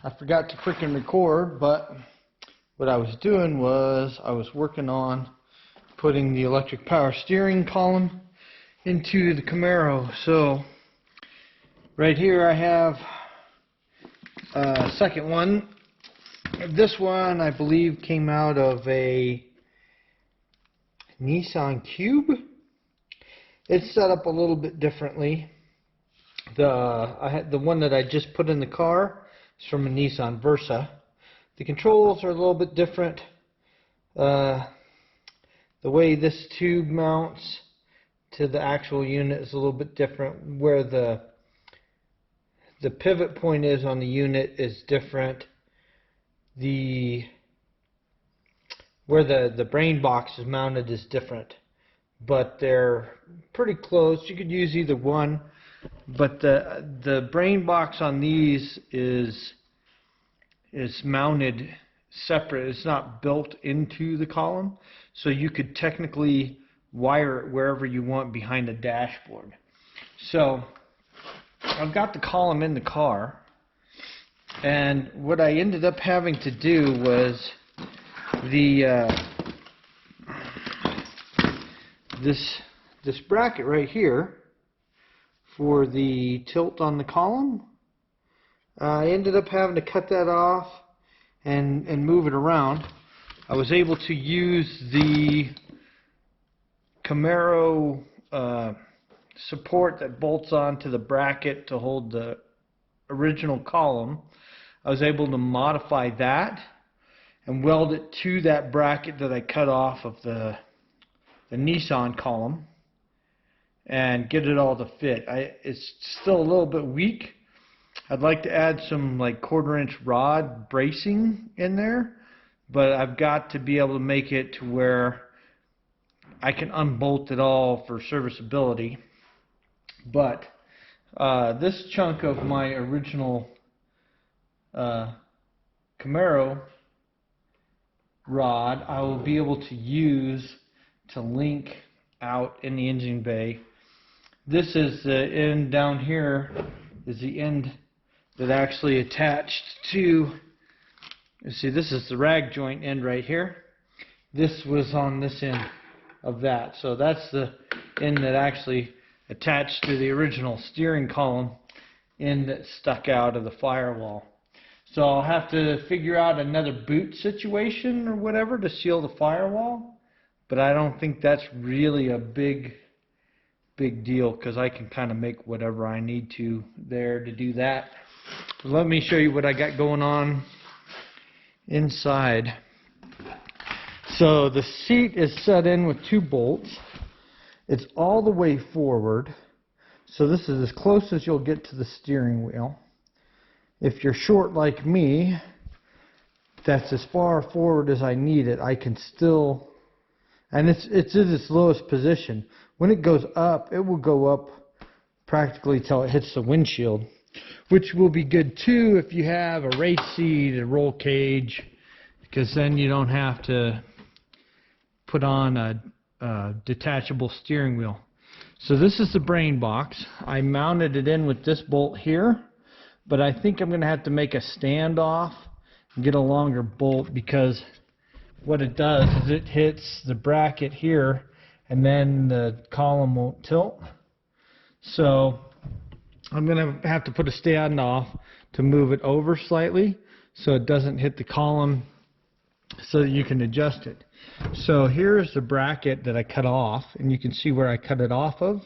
I forgot to freaking record, but what I was doing was I was working on putting the electric power steering column into the Camaro. So right here I have a second one. This one I believe came out of a Nissan Cube. It's set up a little bit differently. The one that I just put in the car is from a Nissan Versa. The controls are a little bit different. The way this tube mounts to the actual unit is a little bit different. Where the pivot point is on the unit is different. Where the brain box is mounted is different, but they're pretty close. You could use either one, but the brain box on these is mounted separate. It's not built into the column, so you could technically wire it wherever you want behind the dashboard. So I've got the column in the car, and what I ended up having to do was this bracket right here for the tilt on the column. I ended up having to cut that off and move it around. I was able to use the Camaro support that bolts onto the bracket to hold the original column. I was able to modify that and weld it to that bracket that I cut off of the Nissan column and get it all to fit. It's still a little bit weak. I'd like to add some like 1/4-inch rod bracing in there, but I've got to be able to make it to where I can unbolt it all for serviceability. But this chunk of my original Camaro rod I will be able to use to link out in the engine bay. This is the end down here, is the end that actually attached to, you see, this is the rag joint end right here. This was on this end of that. So that's the end that actually attached to the original steering column end that stuck out of the firewall. So I'll have to figure out another boot situation or whatever to seal the firewall, but I don't think that's really a big deal because I can kind of make whatever I need to there to do that. But let me show you what I got going on inside. So the seat is set in with 2 bolts. It's all the way forward, so this is as close as you'll get to the steering wheel. If you're short like me, that's as far forward as I need it. I can still, and it's in its lowest position. When it goes up, it will go up practically till it hits the windshield, which will be good too if you have a race seat, a roll cage, because then you don't have to put on a detachable steering wheel. So this is the brain box. I mounted it in with this bolt here, but I think I'm going to have to make a standoff and get a longer bolt, because what it does is it hits the bracket here and then the column won't tilt. So I'm going to have to put a standoff to move it over slightly so it doesn't hit the column, so that you can adjust it. So here's the bracket that I cut off, and you can see where I cut it off of.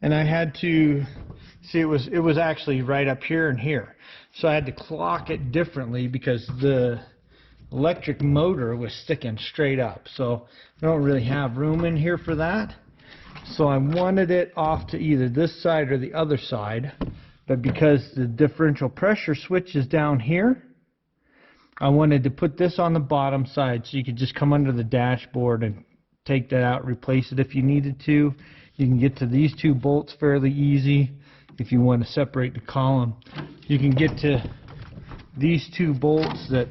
And I had to see, it was actually right up here and here. So I had to clock it differently because the electric motor was sticking straight up. So I don't really have room in here for that. So I wanted it off to either this side or the other side. But because the differential pressure switch is down here, I wanted to put this on the bottom side so you could just come under the dashboard and take that out, replace it if you needed to. You can get to these 2 bolts fairly easy if you want to separate the column. You can get to these 2 bolts that,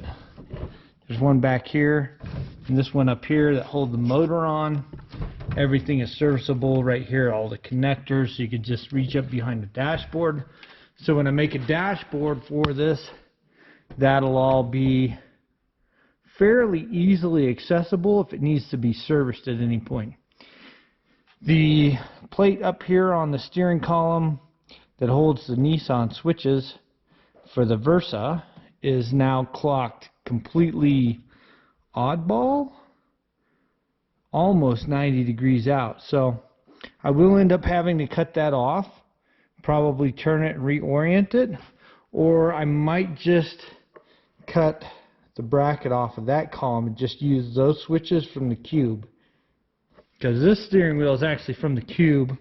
there's one back here and this one up here that hold the motor on. Everything is serviceable right here, all the connectors, so you could just reach up behind the dashboard, So when I make a dashboard for this, that'll all be fairly easily accessible if it needs to be serviced at any point. The plate up here on the steering column that holds the Nissan switches for the Versa is now clocked completely oddball, almost 90 degrees out. So I will end up having to cut that off, probably turn it and reorient it, or I might just cut the bracket off of that column and just use those switches from the Cube, because this steering wheel is actually from the Cube.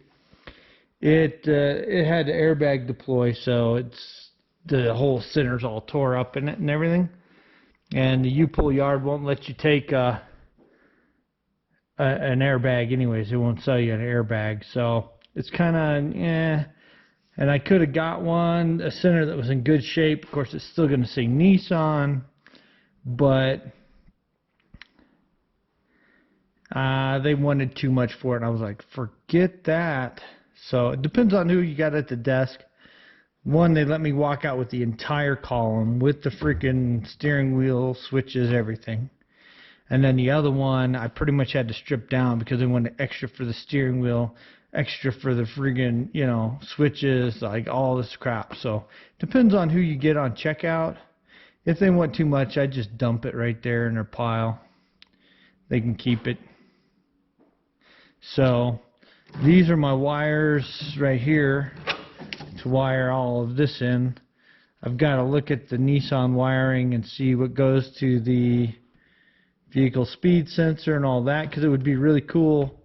It had the airbag deploy, so it's the whole center's all tore up in it and everything, and the U-Pull yard won't let you take an airbag anyways. It won't sell you an airbag, so it's kind of and I could have got one, a center that was in good shape. Of course, it's still going to say Nissan, but they wanted too much for it, and I was like, forget that. So it depends on who you got at the desk. One, they let me walk out with the entire column, with the freaking steering wheel, switches, everything. And then the other one, I pretty much had to strip down because they wanted extra for the steering wheel, extra for the friggin', you know, switches, like all this crap. So depends on who you get on checkout. If they want too much, I just dump it right there in their pile. They can keep it. So these are my wires right here to wire all of this in. I've got to look at the Nissan wiring and see what goes to the vehicle speed sensor and all that, because it would be really cool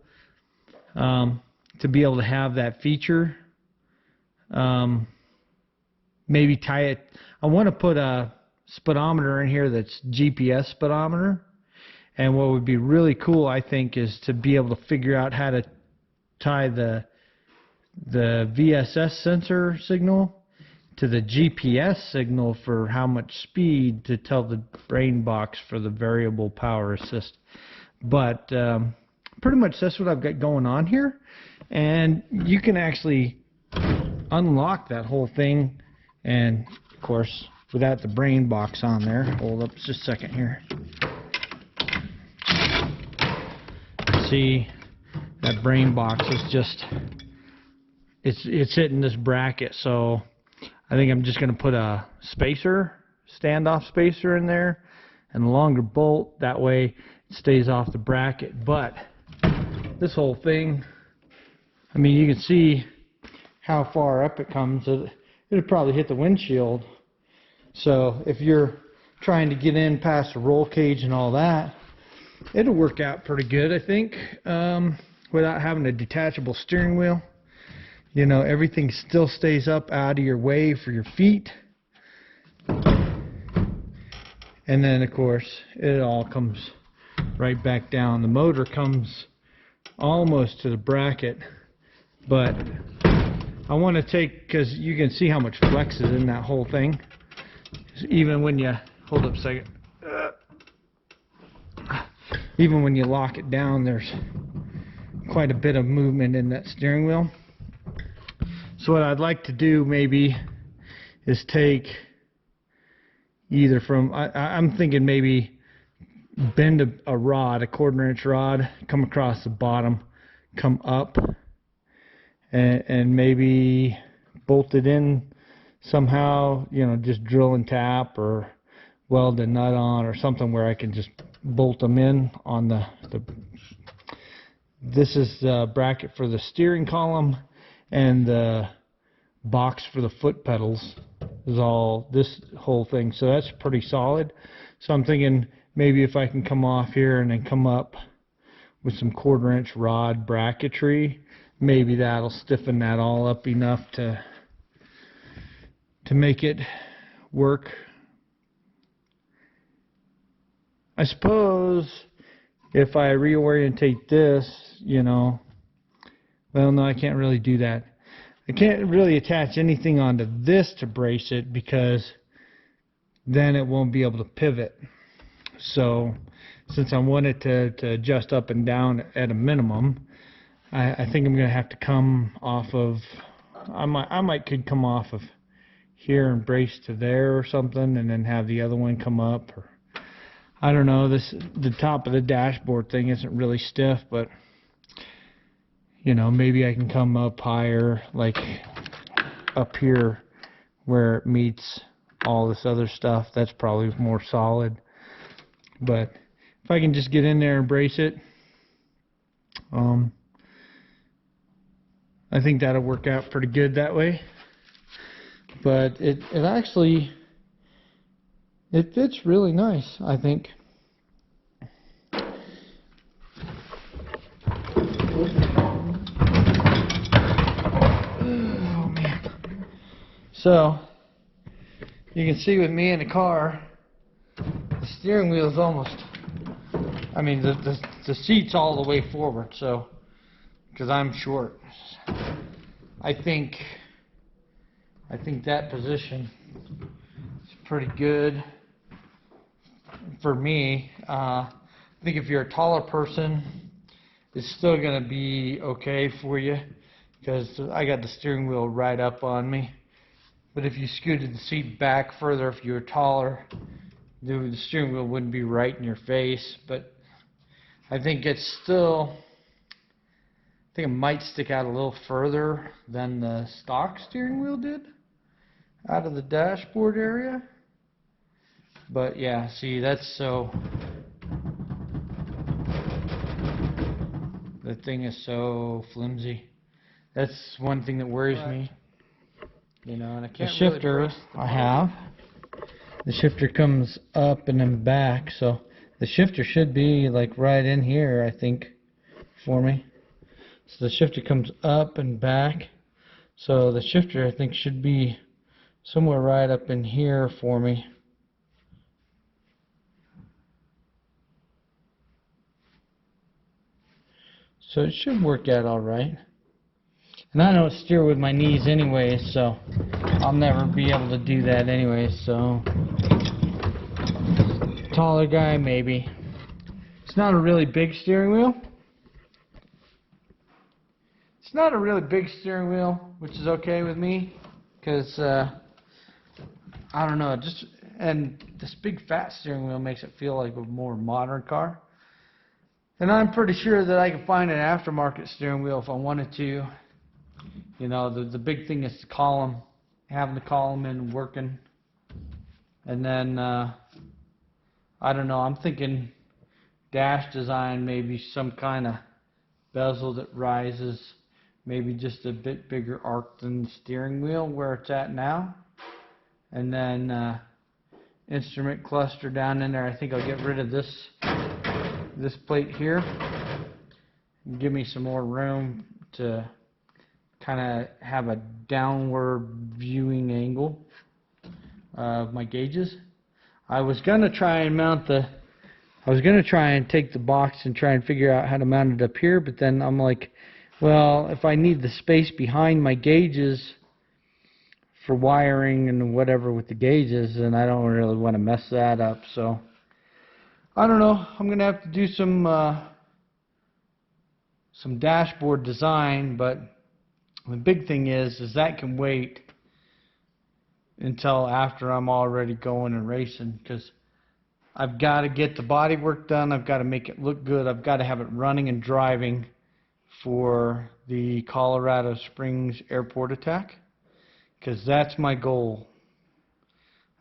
to be able to have that feature. Maybe tie it. I want to put a speedometer in here that's GPS speedometer, and what would be really cool, I think, is to be able to figure out how to tie the VSS sensor signal to the GPS signal for how much speed to tell the brain box for the variable power assist. But pretty much that's what I've got going on here, and you can actually unlock that whole thing, and of course without the brain box on there. Hold up just a second here. See, that brain box is just it's hitting this bracket, so I think I'm just going to put a spacer, standoff spacer in there, and a longer bolt. That way it stays off the bracket. But this whole thing, I mean, you can see how far up it comes. It'll probably hit the windshield. So if you're trying to get in past the roll cage and all that, it'll work out pretty good, I think, without having a detachable steering wheel. You know, everything still stays up out of your way for your feet. And then, of course, it all comes right back down. The motor comes almost to the bracket, but I want to take, because you can see how much flex is in that whole thing. Even when you, hold up a second. Even when you lock it down, there's quite a bit of movement in that steering wheel. So what I'd like to do maybe is take either from, I'm thinking maybe bend a rod, a 1/4 inch rod, come across the bottom, come up, and maybe bolt it in somehow, you know, just drill and tap or weld a nut on or something where I can just bolt them in on the this is the bracket for the steering column, and the box for the foot pedals is all this whole thing. So that's pretty solid. So I'm thinking maybe if I can come off here and then come up with some 1/4 inch rod bracketry, maybe that'll stiffen that all up enough to make it work. I suppose if I reorientate this, you know, well, no, I can't really do that. I can't really attach anything onto this to brace it, because then it won't be able to pivot. So since I want it to adjust up and down at a minimum, I think I'm going to have to come off of, I might could come off of here and brace to there or something, and then have the other one come up. Or I don't know. The top of the dashboard thing isn't really stiff, but you know, maybe I can come up higher, like up here where it meets all this other stuff. That's probably more solid. But if I can just get in there and brace it, I think that'll work out pretty good that way. But it actually, it fits really nice, I think. Oh man. So you can see with me in the car, the steering wheel is almost, I mean the seat's all the way forward, so because I'm short, I think that position is pretty good for me. I think if you're a taller person, it's still going to be okay for you because I got the steering wheel right up on me. But if you scooted the seat back further, if you were taller, the steering wheel wouldn't be right in your face. But I think it's still, I think it might stick out a little further than the stock steering wheel did out of the dashboard area. But yeah, see, that's so, the thing is so flimsy. That's one thing that worries me. You know, and I can't. The shifter really I have. The shifter comes up and then back, so the shifter should be like right in here, I think, for me. So the shifter comes up and back. So the shifter, I think, should be somewhere right up in here for me. So it should work out all right. And I don't steer with my knees anyway, so I'll never be able to do that anyway, so taller guy, maybe. It's not a really big steering wheel. It's not a really big steering wheel, which is okay with me, because I don't know, and this big fat steering wheel makes it feel like a more modern car. And I'm pretty sure that I can find an aftermarket steering wheel if I wanted to. You know, the big thing is the column, having the column in working. And then, I don't know, I'm thinking dash design, maybe some kind of bezel that rises, maybe just a bit bigger arc than the steering wheel where it's at now. And then instrument cluster down in there. I think I'll get rid of this plate here and give me some more room to kind of have a downward viewing angle of my gauges. I was gonna try and take the box and try and figure out how to mount it up here, but then I'm like, well, if I need the space behind my gauges for wiring and whatever with the gauges, then I don't really want to mess that up. So I don't know. I'm gonna have to do some dashboard design, but the big thing is that can wait until after I'm already going and racing, because I've got to get the body work done. I've got to make it look good. I've got to have it running and driving for the Colorado Springs Airport Attack, because that's my goal.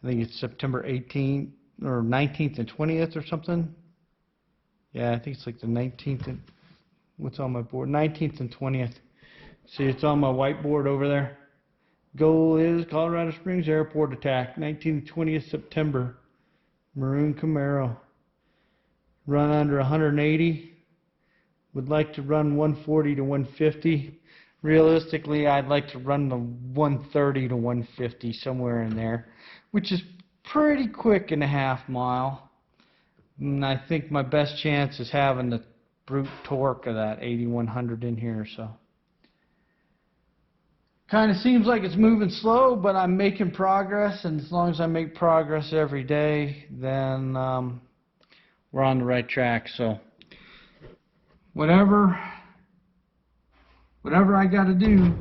I think it's September 18th or 19th and 20th or something. Yeah, I think it's like the 19th and what's on my board? 19th and 20th. See, it's on my whiteboard over there. Goal is Colorado Springs Airport Attack, 19th to 20th September. Maroon Camaro. Run under 180. Would like to run 140 to 150. Realistically, I'd like to run the 130 to 150, somewhere in there, which is pretty quick in a half mile. And I think my best chance is having the brute torque of that 8100 in here, so. Kind of seems like it's moving slow, but I'm making progress, and as long as I make progress every day, then we're on the right track. So whatever I got to do,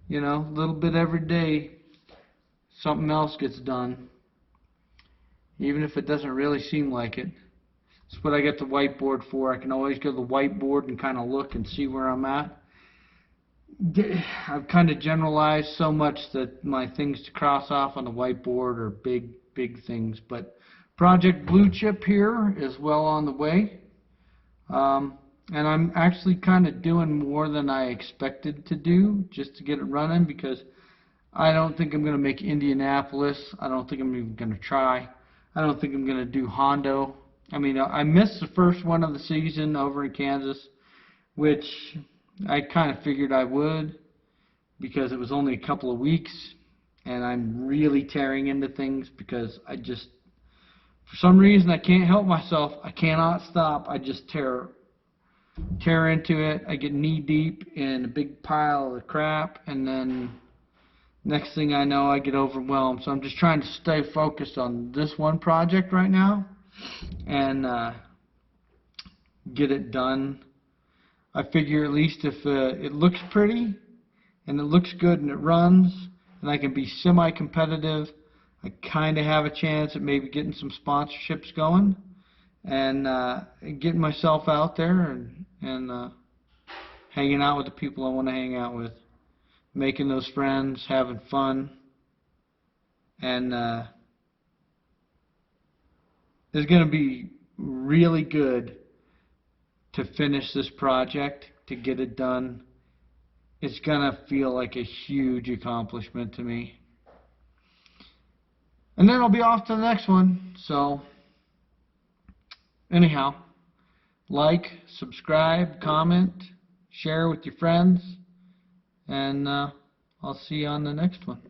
you know, a little bit every day something else gets done, even if it doesn't really seem like it. That's what I get the whiteboard for. I can always go to the whiteboard and kind of look and see where I'm at. I've kind of generalized so much that my things to cross off on the whiteboard are big things. But Project Blue Chip here is well on the way. And I'm actually kind of doing more than I expected to do just to get it running, because I don't think I'm going to make Indianapolis. I don't think I'm even going to try. I don't think I'm going to do Hondo. I mean, I missed the first one of the season over in Kansas, which I kind of figured I would, because it was only a couple of weeks, and I'm really tearing into things because I just, for some reason, I can't help myself. I cannot stop. I just tear into it. I get knee deep in a big pile of crap, and then next thing I know, I get overwhelmed. So I'm just trying to stay focused on this one project right now and get it done. I figure at least if it looks pretty and it looks good and it runs and I can be semi-competitive, I kind of have a chance at maybe getting some sponsorships going and getting myself out there and hanging out with the people I want to hang out with, making those friends, having fun, and it's going to be really good to finish this project, to get it done. It's going to feel like a huge accomplishment to me. And then I'll be off to the next one. So, anyhow, like, subscribe, comment, share with your friends, and I'll see you on the next one.